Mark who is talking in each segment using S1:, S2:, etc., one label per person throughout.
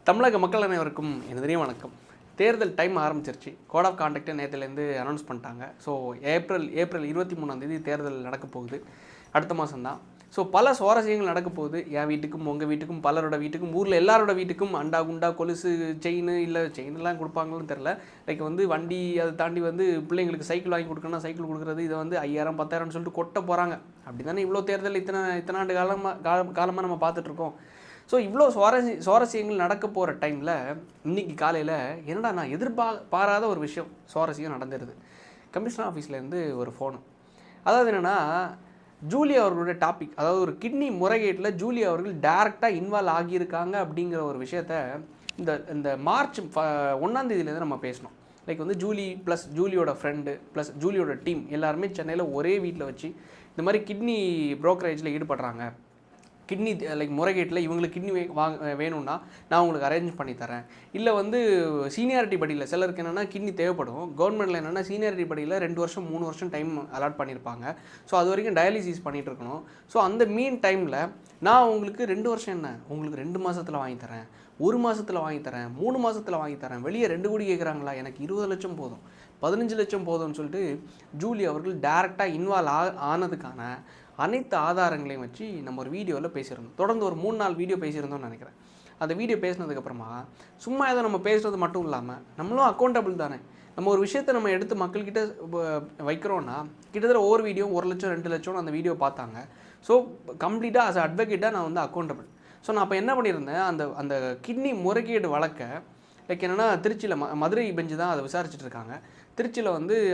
S1: தமிழக மக்கள் அனைவருக்கும் எனது வணக்கம். தேர்தல் டைம் ஆரம்பிச்சிருச்சு. கோட் ஆஃப் கான்டக்ட்டை நேற்றுலேருந்து அனௌன்ஸ் பண்ணிட்டாங்க. ஸோ ஏப்ரல் 23ஆம் தேதி தேர்தல் நடக்க போகுது. அடுத்த மாதம் தான். ஸோ பல சுவாரஸ்யங்கள் நடக்க போகுது. என் வீட்டுக்கும் உங்கள் வீட்டுக்கும் பலரோட வீட்டுக்கும் ஊரில் எல்லாரோட வீட்டுக்கும் அண்டா குண்டா கொலுசு செயின் இல்லை செயின்லாம் கொடுப்பாங்கன்னு தெரில. லைக் வண்டி அதை தாண்டி பிள்ளைங்களுக்கு சைக்கிள் வாங்கி கொடுக்கணும்னா சைக்கிள் கொடுக்குறது, இதை 5000 10,000 சொல்லிட்டு கொட்ட போகிறாங்க. அப்படி தானே இவ்வளோ தேர்தல் இத்தனை ஆண்டு காலமாக நம்ம பார்த்துட்ருக்கோம். ஸோ இவ்வளோ சுவாரஸ்யங்கள் நடக்க போகிற டைமில் இன்றைக்கி காலையில் என்னடா நான் எதிர்பாராத ஒரு விஷயம் சுவாரஸ்யம் நடந்துடுது. கமிஷனர் ஆஃபீஸ்லேருந்து ஒரு ஃபோனு. அதாவது என்னென்னா, ஜூலி அவர்களுடைய டாபிக், அதாவது ஒரு கிட்னி முறைகேட்டில் ஜூலி அவர்கள் டைரெக்டாக இன்வால்வ் ஆகியிருக்காங்க அப்படிங்கிற ஒரு விஷயத்த இந்த மார்ச் 1ஆம் தேதியிலேருந்து நம்ம பேசணும். லைக் ஜூலி ப்ளஸ் ஜூலியோட ஃப்ரெண்டு ப்ளஸ் ஜூலியோட டீம் எல்லாருமே சென்னையில் ஒரே வீட்டில் வச்சு இந்த மாதிரி கிட்னி ப்ரோக்கரேஜில் ஈடுபடுறாங்க. கிட்னி லைக் முறைகேட்டில் இவங்களுக்கு கிட்னி வேணும்னா நான் உங்களுக்கு அரேஞ்ச் பண்ணி தரேன். இல்லை சீனியாரிட்டி படியில் சிலருக்கு என்னென்னா கிட்னி தேவைப்படும். கவர்மெண்ட்டில் என்னென்னா சீனியாரிட்டி படியில் 2 வருஷம் 3 வருஷம் டைம் அலாட் பண்ணியிருப்பாங்க. ஸோ அது வரைக்கும் டயாலிசிஸ் பண்ணிகிட்டு இருக்கணும். ஸோ அந்த மீன் டைமில் நான் உங்களுக்கு 2 வருஷம் என்ன, உங்களுக்கு 2 மாதத்தில் வாங்கி தரேன், 1 மாதத்தில் வாங்கி தரேன், 3 மாதத்தில் வாங்கி தரேன். வெளியே 2 கோடி கேட்குறாங்களா, எனக்கு 20 லட்சம் போதும், 15 லட்சம் போதும்னு சொல்லிட்டு ஜூலி அவர்கள் டைரெக்டாக இன்வால்வ் ஆனதுக்கான அனைத்து ஆதாரங்களையும் வச்சு நம்ம ஒரு வீடியோவில் பேசியிருந்தோம். தொடர்ந்து ஒரு 3-4 வீடியோ பேசியிருந்தோம்னு நினைக்கிறேன். அந்த வீடியோ பேசினதுக்கப்புறமா சும்மா ஏதோ நம்ம பேசுகிறது மட்டும் இல்லாமல் நம்மளும் அக்கௌண்டபிள் தானே. நம்ம ஒரு விஷயத்தை நம்ம எடுத்து மக்கள்கிட்ட வைக்கிறோன்னா கிட்டத்தட்ட ஒவ்வொரு வீடியோ 1 லட்சம் 2 லட்சம்னு அந்த வீடியோ பார்த்தாங்க. ஸோ கம்ப்ளீட்டாக ஆஸ் அட்வொகேட்டாக நான் அக்கௌண்டபிள். ஸோ நான் அப்போ என்ன பண்ணியிருந்தேன், அந்த கிட்னி முறைகேடு வழக்கை லைக் என்னென்னா திருச்சியில் மதுரை பெஞ்சு தான் அதை விசாரிச்சுட்டு இருக்காங்க. திருச்சியில்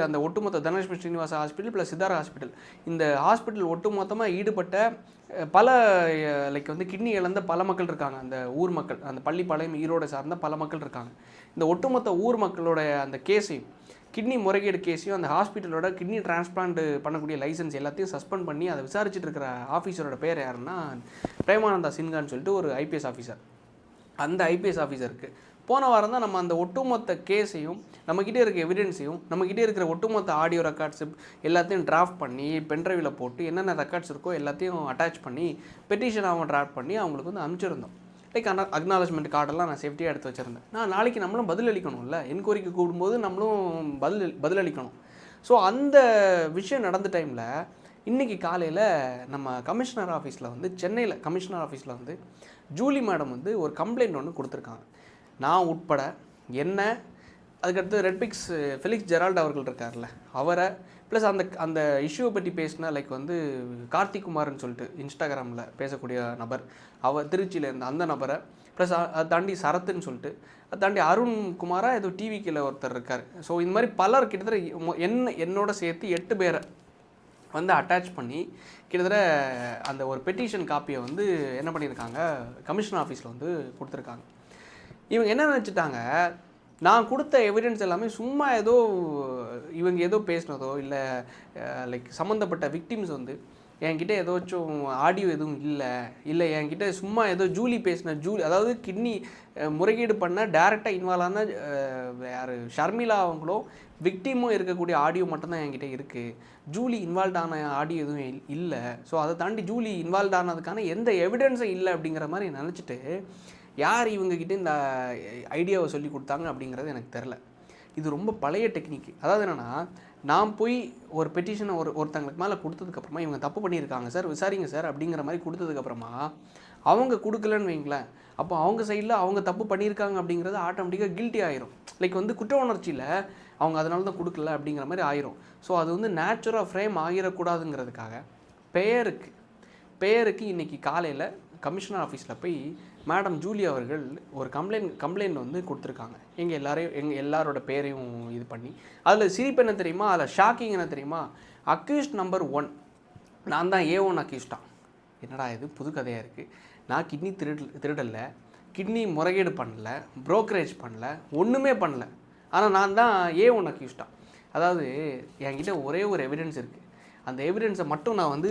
S1: அந்த ஒட்டுமொத்த Dhanalakshmi Srinivasa hospital plus Sithara hospital, இந்த ஹாஸ்பிட்டல் ஒட்டுமொத்தமாக ஈடுபட்ட பல லைக் கிட்னி இழந்த பல மக்கள் இருக்காங்க. அந்த ஊர் மக்கள், அந்த பள்ளிப்பாளையம் ஈரோடு சார்ந்த பல மக்கள் இருக்காங்க. இந்த ஒட்டுமொத்த ஊர் மக்களோட அந்த கேஸையும் கிட்னி முறைகேடு கேஸையும் அந்த ஹாஸ்பிட்டலோட கிட்னி டிரான்ஸ்பிளான்ட் பண்ணக்கூடிய லைசன்ஸ் எல்லாத்தையும் சஸ்பெண்ட் பண்ணி அதை விசாரிச்சுட்டு இருக்கிற ஆஃபீஸரோட பேர் யாருன்னா பிரேமானந்தா சின்ஹான்னு சொல்லிட்டு ஒரு ஐபிஎஸ் ஆஃபீஸர். அந்த ஐபிஎஸ் ஆஃபீஸருக்கு போன வாரம் தான் நம்ம அந்த ஒட்டுமொத்த கேஸையும் நம்மக்கிட்டே இருக்க எவிடன்ஸையும் நம்மக்கிட்டே இருக்கிற ஒட்டுமொத்த ஆடியோ ரெக்கார்ட்ஸு எல்லாத்தையும் டிராஃப்ட் பண்ணி பென்ட்ரைவில் போட்டு என்னென்ன ரெக்கார்ட்ஸ் இருக்கோ எல்லாத்தையும் அட்டாச் பண்ணி பெட்டிஷன் அவங்க டிராஃப்ட் பண்ணி அவங்களுக்கு அனுப்பிச்சிருந்தோம். லைக் அக்னாலஜ்மெண்ட் கார்டெல்லாம் நான் சேஃப்டியாக எடுத்து வச்சுருந்தேன். நாளைக்கு நம்மளும் பதில் அளிக்கணும்ல, என்கொயரிக்கு கூடும்போது நம்மளும் பதில் அளிக்கணும். ஸோ அந்த விஷயம் நடந்த டைமில் இன்றைக்கி காலையில் நம்ம கமிஷனர் ஆஃபீஸில் சென்னையில் கமிஷனர் ஆஃபீஸில் ஜூலி மேடம் ஒரு கம்ப்ளைண்ட் ஒன்று கொடுத்துருக்காங்க. நான் உட்பட என்ன, அதுக்கடுத்து ரெட்பிக்ஸ் ஃபெலிக்ஸ் ஜெரால்ட் அவர்கள் இருக்கார்ல அவரை, ப்ளஸ் அந்த இஷ்யூவை பற்றி பேசினா லைக் கார்த்திக் குமார்னு சொல்லிட்டு இன்ஸ்டாகிராமில் பேசக்கூடிய நபர், அவர் திருச்சியில் இருந்த அந்த நபரை, ப்ளஸ் அதை தாண்டி சரத்துன்னு சொல்லிட்டு, அதை தாண்டி அருண் குமாரா ஏதோ டிவிக்கில் ஒருத்தர் இருக்கார். ஸோ இந்த மாதிரி பலர் கிட்டத்தட்ட என்னோட சேர்த்து 8 பேரை அட்டாச் பண்ணி கிட்டத்தட்ட அந்த ஒரு பெட்டிஷன் காப்பியை என்ன பண்ணியிருக்காங்க, கமிஷனர் ஆஃபீஸில் கொடுத்துருக்காங்க. இவங்க என்ன நினச்சிட்டாங்க, நான் கொடுத்த எவிடன்ஸ் எல்லாமே சும்மா ஏதோ இவங்க ஏதோ பேசினதோ இல்லை லைக் சம்மந்தப்பட்ட விக்டிம்ஸ் என்கிட்ட ஏதாச்சும் ஆடியோ எதுவும் இல்லை என்கிட்ட சும்மா ஏதோ ஜூலி பேசின அதாவது கிட்னி முறைகேடு பண்ண டைரெக்டாக இன்வால்வ் ஆன யார் ஷர்மிளா அவங்களோ விக்டிமும் இருக்கக்கூடிய ஆடியோ மட்டும்தான் என்கிட்ட இருக்குது, ஜூலி இன்வால்வ் ஆன ஆடியோ எதுவும் இல்லை. ஸோ அதை தாண்டி ஜூலி இன்வால்வ் ஆனதுக்கான எந்த எவிடன்ஸும் இல்லை அப்படிங்கிற மாதிரி நினச்சிட்டு யார் இவங்ககிட்ட இந்த ஐடியாவை சொல்லி கொடுத்தாங்க அப்படிங்கிறது எனக்கு தெரில. இது ரொம்ப பழைய டெக்னிக். அதாவது என்னென்னா, நான் போய் ஒரு பெட்டிஷனை ஒருத்தங்களுக்கு மேலே கொடுத்ததுக்கப்புறமா இவங்க தப்பு பண்ணியிருக்காங்க சார், விசாரிங்க சார் அப்படிங்கிற மாதிரி கொடுத்ததுக்கப்புறமா அவங்க கொடுக்கலன்னு வைங்களேன், அப்போ அவங்க சைடில் அவங்க தப்பு பண்ணியிருக்காங்க அப்படிங்கிறது ஆட்டோமேட்டிக்காக கில்ட்டி ஆயிரும். லைக் குற்ற உணர்ச்சியில் அவங்க அதனால தான் கொடுக்கல அப்படிங்கிற மாதிரி ஆயிரும். ஸோ அது நேச்சுரலாக ஃப்ரேம் ஆகிடக்கூடாதுங்கிறதுக்காக பெயருக்கு இன்றைக்கி காலையில் கமிஷனர் ஆஃபீஸில் போய் மேடம் ஜூலி அவர்கள் ஒரு கம்ப்ளைண்ட் கொடுத்துருக்காங்க. எங்கள் எல்லாரோட பேரையும் இது பண்ணி, அதில் சிரிப்பு என்ன தெரியுமா, அதில் ஷாக்கிங் என்ன தெரியுமா, அக்யூஸ்ட் நம்பர் 1 நான் தான் A1 அக்யூஸ்டான். என்னடா இது புது கதையாக இருக்குது, நான் கிட்னி திருடலை, கிட்னி முறைகேடு பண்ணலை, ப்ரோக்கரேஜ் பண்ணலை, ஒன்றுமே பண்ணல, ஆனால் நான் தான் A1 அக்யூஸ்டான். அதாவது என்கிட்ட ஒரே ஒரு எவிடன்ஸ் இருக்குது, அந்த எவிடன்ஸை மட்டும் நான்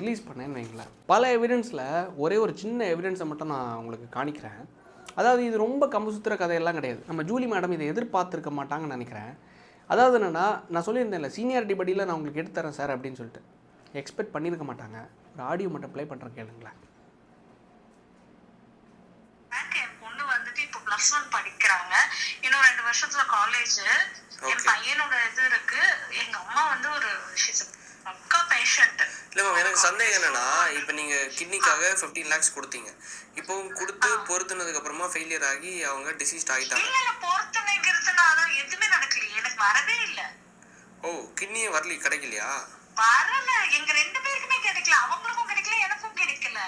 S1: ரிலீஸ் பண்ணேன்னு வைங்களேன். பல எவிடன்ஸில் ஒரே ஒரு சின்ன எவிடன்ஸை மட்டும் நான் உங்களுக்கு காணிக்கிறேன். அதாவது இது ரொம்ப கம்பு சுற்றுற கதையெல்லாம் கிடையாது. நம்ம ஜூலி மேடம் இதை எதிர்பார்த்துருக்க மாட்டாங்கன்னு நினைக்கிறேன். அதாவது என்னென்னா, நான் சொல்லியிருந்தேன்ல சீனியாரிட்டி படியில் நான் உங்களுக்கு எடுத்துறேன் சார் அப்படின்னு சொல்லிட்டு, எக்ஸ்பெக்ட் பண்ணியிருக்க மாட்டாங்க. ஒரு ஆடியோ மட்டும் ப்ளே பண்ணுறேன் கேளுங்களேன்.
S2: என் பொண்ணு இப்போ +1 படிக்கிறாங்க. இன்னும் 2 வருஷத்துல காலேஜ். என் பையனோட இது இருக்கு. எங்க அம்மா வந்து ஒரு பக்கா பேஷண்ட்.
S3: இல்லை மேம், எனக்கு சந்தேகம் என்னன்னா, இப்போ நீங்கள் கிட்னிக்காக 15 lakhs கொடுத்தீங்க. இப்போ கொடுத்து பொறுத்துனதுக்கு அப்புறமா ஃபெயிலியர் ஆகி அவங்க டிசீஸ்ட் ஆகிட்டாங்க.
S2: இல்லை, பொறுத்துனைங்கிறதுனால எதுவுமே நடக்கலையே, எனக்கு வரவே இல்லை.
S3: ஓ, கிட்னியே வரல, கிடைக்கலையா?
S2: வரல, எங்க 2 பேருக்குமே கிடைக்கல. அவங்களுக்கும் கிடைக்கல, எனக்கும் கிடைக்கல.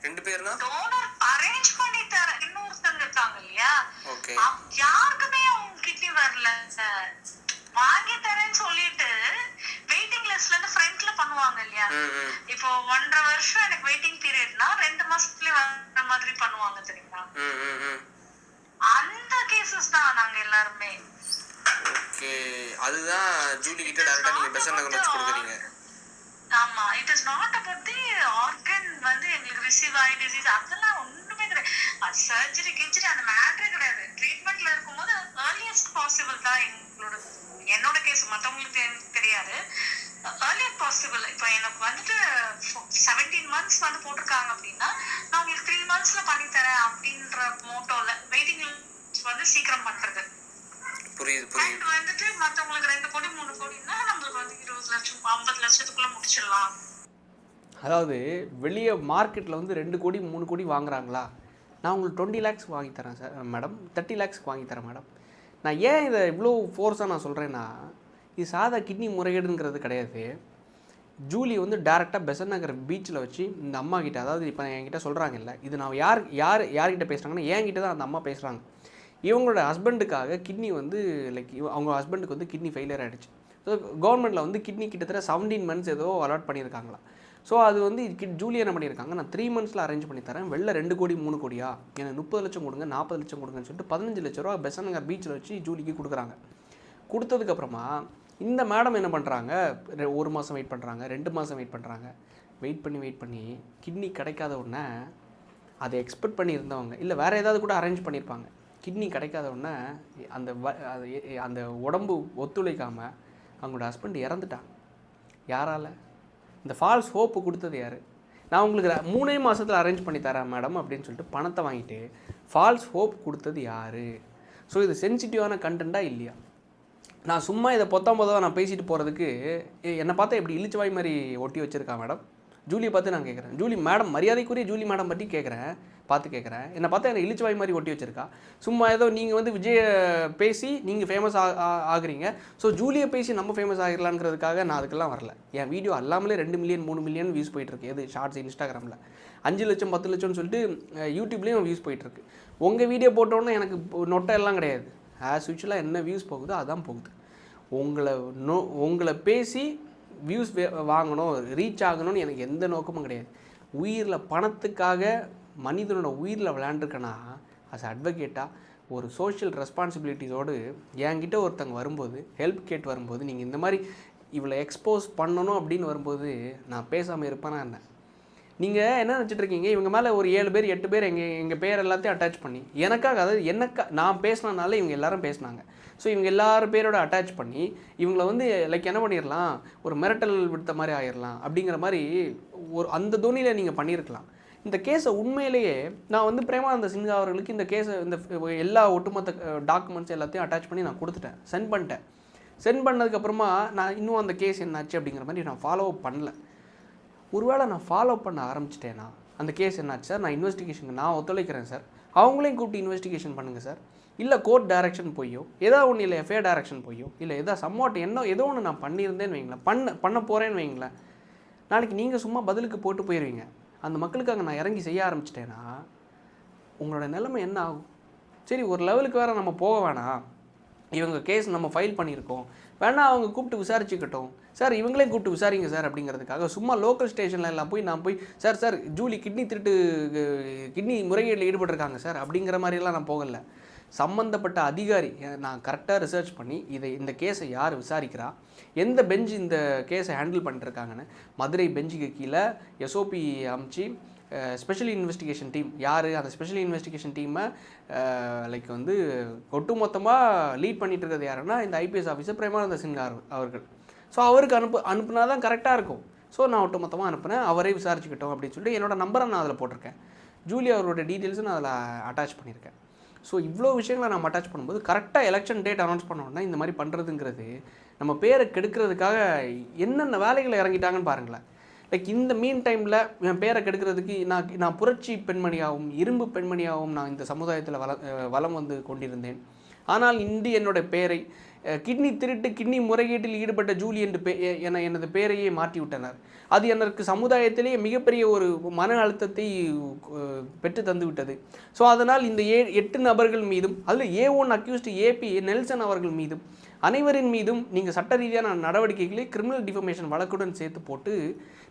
S3: 2 பேர்னா
S2: டோனர் அரேஞ்ச் பண்ணி தர இன்னொருத்தங்க இருக்காங்க இல்லையா,
S3: ஓகே,
S2: யாருக்குமே அவங்க கிட்னி வரல சார். வாங்கி தரேன்னு சொல்லிட்டு வெயிட்டிங் லிஸ்ட்ல இருந்து ஃப்ரண்ட்ல பண்ணுவாங்க இல்லையா, இப்போ 1.5 வருஷம் எனக்கு வெயிட்டிங் பீரியட்னா 2 மாசத்துலயே வர மாதிரி பண்ணுவாங்க தெரியுமா. அந்த கேசஸ் தான் நாங்க எல்லாருமே.
S3: ஓகே, அதுதான் ஜூலி கிட்ட டைரக்டா நீங்க பெசன் நகர் வச்சு கொடுக்குறீங்க.
S2: ஆமா, it is not about the organ வந்து எங்களுக்கு ரிசீவ் ஆகி டிசீஸ் அதெல்லாம் ஒண்ணுமே கிடையாது. சர்ஜரி கிச்சரி அந்த மேட்டரே கிடையாது. ட்ரீட்மெண்ட்ல இருக்கும்போது ஏர்லியஸ்ட் பாசிபிள் தான் என்னோட கேஸ். மற்றவங்களுக்கு தெரியாது. Earliest possible. இப்போ எனக்கு வந்துட்டு 17 months வந்து போட்டிருக்காங்க அப்படின்னா நான் உங்களுக்கு 3 monthsல பண்ணி தரேன் அப்படின்ற மோட்டோல வெயிட்டிங் வந்து சீக்கிரம் பண்றது.
S3: புரியுது.
S2: வந்துட்டு மற்றவங்களுக்கு 2 கோடி 3 கோடின்னா நம்மளுக்கு வந்து 20 லட்சம் 50 லட்சத்துக்குள்ள முடிச்சிடலாம்.
S1: அதாவது வெளியே மார்க்கெட்டில் வந்து 2 கோடி 3 கோடி வாங்குறாங்களா, நான் உங்களுக்கு 20 lakhs வாங்கி தரேன் சார் மேடம், 30 lakhs வாங்கி தரேன் மேடம். நான் ஏன் இதை இவ்வளோ ஃபோர்ஸாக நான் சொல்கிறேன்னா, இது சாதா கிட்னி முறைகேடுங்கிறது கிடையாது. ஜூலி வந்து டேரெக்டாக பெசன் நகர் பீச்சில் வச்சு இந்த அம்மா கிட்ட, அதாவது இப்போ என்கிட்ட சொல்கிறாங்க இல்லை, இது நான் யார்கிட்ட பேசுகிறாங்கன்னா என்கிட்ட தான் அந்த அம்மா பேசுகிறாங்க. இவங்களோட ஹஸ்பண்டுக்காக கிட்னி வந்து லைக் அவங்க ஹஸ்பண்டுக்கு வந்து கிட்னி ஃபெயிலியர் ஆகிடுச்சு. ஸோ கவர்மெண்ட்டில் வந்து கிட்னி கிட்டத்தட்ட 17 months ஏதோ அலாட் பண்ணியிருக்காங்களா. ஸோ அது வந்து ஜூலி என்ன பண்ணியிருக்காங்க, நான் 3 monthsல அரேஞ்ச் பண்ணி தரேன், வெளில 2 கோடி 3 கோடியா எனக்கு 30 லட்சம் கொடுங்க 40 லட்சம் கொடுங்கன்னு சொல்லிட்டு 15 லட்ச ரூபா பெசன் நகர் பீச்சில் வச்சு ஜூலிக்கு கொடுக்குறாங்க. கொடுத்ததுக்கப்புறமா இந்த மேடம் என்ன பண்ணுறாங்க, 1 மாதம் வெயிட் பண்ணுறாங்க, 2 மாதம் வெயிட் பண்ணுறாங்க. வெயிட் பண்ணி கிட்னி கிடைக்காத உடனே அதை எக்ஸ்பெக்ட் பண்ணியிருந்தவங்க இல்லை வேறு ஏதாவது கூட அரேஞ்ச் பண்ணியிருப்பாங்க. கிட்னி கிடைக்காத உடனே அந்த உடம்பு ஒத்துழைக்காமல் அவங்களோட ஹஸ்பண்ட் இறந்துட்டாங்க. யாரால்? இந்த ஃபால்ஸ் ஹோப்பு கொடுத்தது யார்? நான் உங்களுக்கு 3 மாதத்தில் அரேஞ்ச் பண்ணி தரேன் மேடம் அப்படின்னு சொல்லிட்டு பணத்தை வாங்கிட்டு ஃபால்ஸ் ஹோப் கொடுத்தது யார்? ஸோ இது சென்சிட்டிவான கண்டென்ட்டாக இல்லையா? நான் சும்மா இதை பொத்தாம்பொதுவாக நான் பேசிட்டு போகிறதுக்கு என்னை பார்த்தா எப்படி இழிச்சு வாய் மாதிரி ஒட்டி வச்சுருக்கா மேடம்? ஜூலியை பார்த்து நான் கேட்குறேன், ஜூலி மேடம் மரியாதைக்குரிய ஜூலி மேடம் பற்றி கேட்குறேன், என்னை பார்த்தா என்னை இழிச்சு வாய் மாதிரி ஒட்டி வச்சுருக்கா. சும்மா ஏதோ நீங்கள் வந்து விஜயை பேசி நீங்கள் ஃபேமஸ் ஆகுறீங்க, ஸோ ஜூலியை பேசி நம்ம ஃபேமஸ் ஆகிடலாங்கிறதுக்காக நான் அதுக்கெல்லாம் வரல. என் வீடியோ அல்லாமலே 2 மில்லியன் 3 மில்லியன் வியூஸ் போயிட்டுருக்கு. எது ஷார்ட்ஸ் இன்ஸ்டாகிராமில் 5 லட்சம் 10 லட்சம்னு சொல்லிட்டு யூடியூப்லேயும் வியூஸ் போயிட்டுருக்கு. உங்கள் வீடியோ போட்டோன்னே எனக்கு நொட்டை எல்லாம் கிடையாது. ஆஸ் யூஷுவலாக என்ன வியூஸ் போகுதோ அதான் போகுது. உங்களை பேசி வியூஸ் வாங்கணும், ரீச் ஆகணும்னு எனக்கு எந்த நோக்கமும் கிடையாது. உயிரில் பணத்துக்காக மனிதனோட உயிரில் விளையாண்டுருக்கேன்னா அஸ் அட்வொகேட்டாக ஒரு சோஷியல் ரெஸ்பான்சிபிலிட்டிஸோடு என்கிட்ட ஒருத்தங்க வரும்போது, ஹெல்ப் கேட் வரும்போது, நீங்கள் இந்த மாதிரி இவளை எக்ஸ்போஸ் பண்ணணும் அப்படின்னு வரும்போது நான் பேசாமல் இருப்பேனா என்ன? நீங்கள் என்ன நினச்சிட்ருக்கீங்க, இவங்க மேலே ஒரு 7 பேர் 8 பேர் எங்கள் பேர் எல்லாத்தையும் அட்டாச் பண்ணி எனக்காக, அதாவது நான் பேசினனால இவங்க எல்லாரும் பேசினாங்க. ஸோ இவங்க எல்லாரும் பேரோட அட்டாச் பண்ணி இவங்கள வந்து லைக் என்ன பண்ணிடலாம், ஒரு மிரட்டல் விடுத்த மாதிரி ஆயிடலாம் அப்படிங்கிற மாதிரி ஒரு அந்த தோனியில் நீங்கள் பண்ணியிருக்கலாம். இந்த கேஸை உண்மையிலேயே நான் வந்து பிரேமானந்த சின்ஹா அவர்களுக்கு இந்த கேஸை இந்த எல்லா ஒட்டுமொத்த டாக்குமெண்ட்ஸ் எல்லாத்தையும் அட்டாச் பண்ணி நான் கொடுத்துட்டேன், சென்ட் பண்ணிட்டேன். சென்ட் பண்ணதுக்கப்புறமா நான் இன்னும் அந்த கேஸ் என்னாச்சு அப்படிங்கிற மாதிரி நான் ஃபாலோ பண்ணல. ஒருவேளை நான் ஃபாலோ பண்ண ஆரம்பிச்சிட்டேன்னா அந்த கேஸ் என்னாச்சு சார், நான் இன்வெஸ்டிகேஷனுக்கு நான் ஒத்துழைக்கிறேன் சார், அவங்களையும் கூப்பிட்டு இன்வெஸ்டிகேஷன் பண்ணுங்கள் சார், இல்லை கோர்ட் டைரக்ஷன் போயோ ஏதாவது ஒன்று, இல்லை எஃப்ஐஆர் டைரக்ஷன் போயோ, இல்லை எதாவது சம்வாட் ஏதோ ஒன்று நான் பண்ணியிருந்தேன்னு வைங்களேன், பண்ண போகிறேன்னு வைங்களேன், நாளைக்கு நீங்கள் சும்மா பதிலுக்கு போட்டு போயிடுவீங்க. அந்த மக்களுக்காக நான் இறங்கி செய்ய ஆரம்பிச்சிட்டேன்னா உங்களோட நிலைமை என்ன ஆகும்? சரி, ஒரு லெவலுக்கு வேறு நம்ம போக வேணாம், இவங்க கேஸ் நம்ம ஃபைல் பண்ணியிருக்கோம், வேணால் அவங்க கூப்பிட்டு விசாரிச்சுக்கிட்டோம் சார், இவங்களே கூப்பிட்டு விசாரிங்க சார் அப்படிங்கிறதுக்காக சும்மா லோக்கல் ஸ்டேஷனில் எல்லாம் நான் போய் சார் ஜூலி கிட்னி முறைகேடில் ஈடுபட்டிருக்காங்க சார் அப்படிங்கிற மாதிரிலாம் நான் போகலை. சம்மந்தப்பட்ட அதிகாரி நான் கரெக்டாக ரிசர்ச் பண்ணி இந்த கேஸை யார் விசாரிக்கிறா, எந்த பெஞ்ச் இந்த கேஸை ஹேண்டில் பண்ணிட்டுருக்காங்கன்னு மதுரை பெஞ்சுக்கு கீழே எஸ்ஓபி அமைச்சு ஸ்பெஷல் இன்வெஸ்டிகேஷன் டீம் யார், அந்த ஸ்பெஷல் இன்வெஸ்டிகேஷன் டீமை லைக் வந்து ஒட்டுமொத்தமாக லீட் பண்ணிட்டு இருக்கிறது யாருன்னா இந்த ஐபிஎஸ் ஆஃபீஸர் பிரேமானந்த சின்ஹா அவர்கள். ஸோ அவருக்கு அனுப்புனா தான் கரெக்டாக இருக்கும். ஸோ நான் ஒட்டுமொத்தமாக அனுப்புனேன், அவரே விசாரிச்சுக்கிட்டோம் அப்படின்னு சொல்லிட்டு என்னோடய நம்பரை நான் அதில் போட்டிருக்கேன், ஜூலி அவரோட டீட்டெயில்ஸும் நான் அதில் அட்டாச் பண்ணியிருக்கேன். ஸோ இவ்வளோ விஷயங்களை நம்ம அட்டாச் பண்ணும்போது கரெக்டாக எலெக்ஷன் டேட் அனௌன்ஸ் பண்ணோன்னா இந்த மாதிரி பண்ணுறதுங்கிறது நம்ம பேரை கெடுக்கிறதுக்காக என்னென்ன வேலைகளை இறங்கிட்டாங்கன்னு பாருங்களேன். லைக் இந்த மீன் டைமில் என் பேரை கெடுக்கிறதுக்கு நான் புரட்சி பெண்மணியாகவும் இரும்பு பெண்மணியாகவும் நான் இந்த சமுதாயத்தில் வலம் வந்து கொண்டிருந்தேன். ஆனால் இன்று என்னோட பேரை கிட்னி திருட்டு கிட்னி முறைகேட்டில் ஈடுபட்ட ஜூலி என்று எனது பேரையே மாற்றி விட்டனர். அது எனக்கு சமுதாயத்திலேயே மிகப்பெரிய ஒரு மன அழுத்தத்தை பெற்று தந்து விட்டது. ஸோ அதனால் இந்த 8 நபர்கள் மீதும் அதில் A1 அக்யூஸ்டு AP நெல்சன் அவர்கள் மீதும் அனைவரின் மீதும் நீங்கள் சட்ட ரீதியான நடவடிக்கைகளை கிரிமினல் டிஃபமேஷன் வழக்குடன் சேர்த்து போட்டு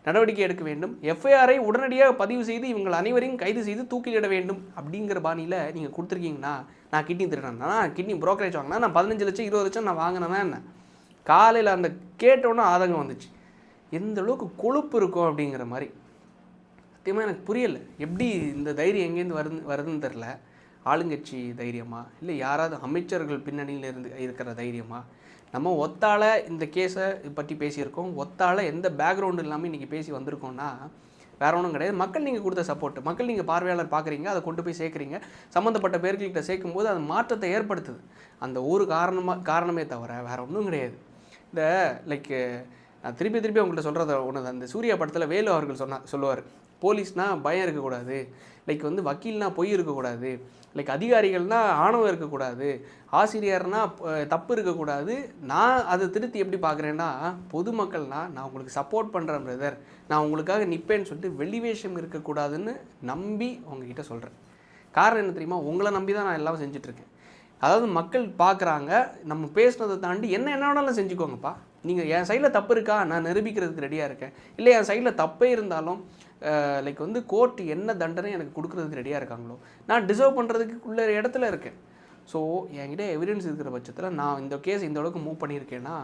S1: நடவடிக்கை எடுக்க வேண்டும். FIR-ஐ உடனடியாக பதிவு செய்து இவங்கள் அனைவரையும் கைது செய்து தூக்கிலிட வேண்டும் அப்படிங்கிற பாணியில் நீங்கள் கொடுத்துருக்கீங்கன்னா, நான் கிட்னி திருடனா, கிட்னி புரோக்கரேஜ் வாங்கினா, நான் 15 லட்சம் 20 லட்சம் நான் வாங்கினேன்னா என்ன? காலையில் அந்த கேட்டோன்னே ஆதங்கம் வந்துச்சு. எந்த அளவுக்கு கொழுப்பு இருக்கும் அப்படிங்கிற மாதிரி. சத்தியமாக எனக்கு புரியலை, எப்படி இந்த தைரியம் எங்கேருந்து வருதுன்னு தெரில. ஆளுங்கட்சி தைரியமா, இல்லை யாராவது அமைச்சர்கள் பின்னணியில் இருக்கிற தைரியமா? நம்ம ஒத்தால இந்த கேஸை பற்றி பேசியிருக்கோம். ஒத்தால எந்த பேக்ரவுண்டு இல்லாமல் இன்றைக்கி பேசி வந்திருக்கோம்னா வேறு ஒன்றும் கிடையாது. மக்கள் நீங்கள் கொடுத்த சப்போர்ட், மக்கள் நீங்கள் பார்வையாளர் பார்க்குறீங்க, அதை கொண்டு போய் சேர்க்குறீங்க, சம்மந்தப்பட்ட பேர்கள்கிட்ட சேர்க்கும்போது அது மாற்றத்தை ஏற்படுத்துது. அந்த ஒரு காரணமே தவிர வேறு ஒன்றும் கிடையாது. இந்த லைக் நான் திருப்பி அவங்கள்ட்ட சொல்கிறத ஒன்று, அந்த சூர்யா படத்தில் வேலு அவர்கள் சொல்லுவார், போலீஸ்னால் பயம் இருக்கக்கூடாது, லைக் வந்து வக்கீல்னா பொய் இருக்கக்கூடாது, லைக் அதிகாரிகள்னால் ஆணவம் இருக்கக்கூடாது, ஆசிரியர்னால் தப்பு இருக்கக்கூடாது. நான் அதை திருத்தி எப்படி பார்க்குறேன்னா, பொதுமக்கள்னால் நான் உங்களுக்கு சப்போர்ட் பண்ணுறேன் பிரதர், நான் உங்களுக்காக நிற்பேன்னு சொல்லிட்டு வெளிவேஷம் இருக்கக்கூடாதுன்னு நம்பி உங்ககிட்ட சொல்கிறேன். காரணம் என்ன தெரியுமா? உங்களை நம்பி தான் நான் எல்லாம் செஞ்சிட்ருக்கேன். அதாவது மக்கள் பார்க்குறாங்க, நம்ம பேசுனதை தாண்டி என்ன வேணாலும் செஞ்சுக்கோங்கப்பா, நீங்கள் என் சைடில் தப்பு இருக்கா நான் நிரூபிக்கிறதுக்கு ரெடியாக இருக்கேன், இல்லை என் சைடில் தப்பே இருந்தாலும் லைக் வந்து கோர்ட் என்ன தண்டனை எனக்கு கொடுக்குறதுக்கு ரெடியாக இருக்காங்களோ, நான் டிசர்வ் பண்ணுறதுக்குள்ள இடத்துல இருக்கேன். ஸோ என்கிட்ட எவிடன்ஸ் இருக்கிற பட்சத்தில் நான் இந்த கேஸ் இந்த அளவுக்கு மூவ் பண்ணியிருக்கேன்னா,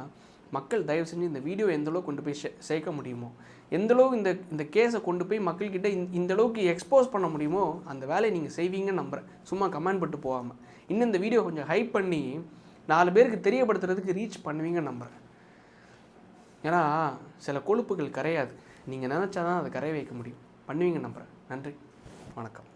S1: மக்கள் தயவு செஞ்சு இந்த வீடியோ எந்தளவுக்கு கொண்டு போய் சேர்க்க முடியுமோ, எந்தளவுக்கு இந்த கேஸை கொண்டு போய் மக்கள்கிட்ட இந்த அளவுக்கு எக்ஸ்போஸ் பண்ண முடியுமோ அந்த வேலையை நீங்கள் செய்வீங்கன்னு நம்புகிறேன். சும்மா கமெண்ட் பட்டு போகாமல் இன்னும் இந்த வீடியோ கொஞ்சம் ஹைப் பண்ணி 4 பேருக்கு தெரியப்படுத்துறதுக்கு ரீச் பண்ணுவீங்கன்னு நம்புகிறேன். ஏன்னா சில கொழுப்புகள் கரையாது, நீங்கள் நினச்சா தான் அதை கரைய வைக்க முடியும். பண்ணுவீங்க நம்புகிறேன். நன்றி, வணக்கம்.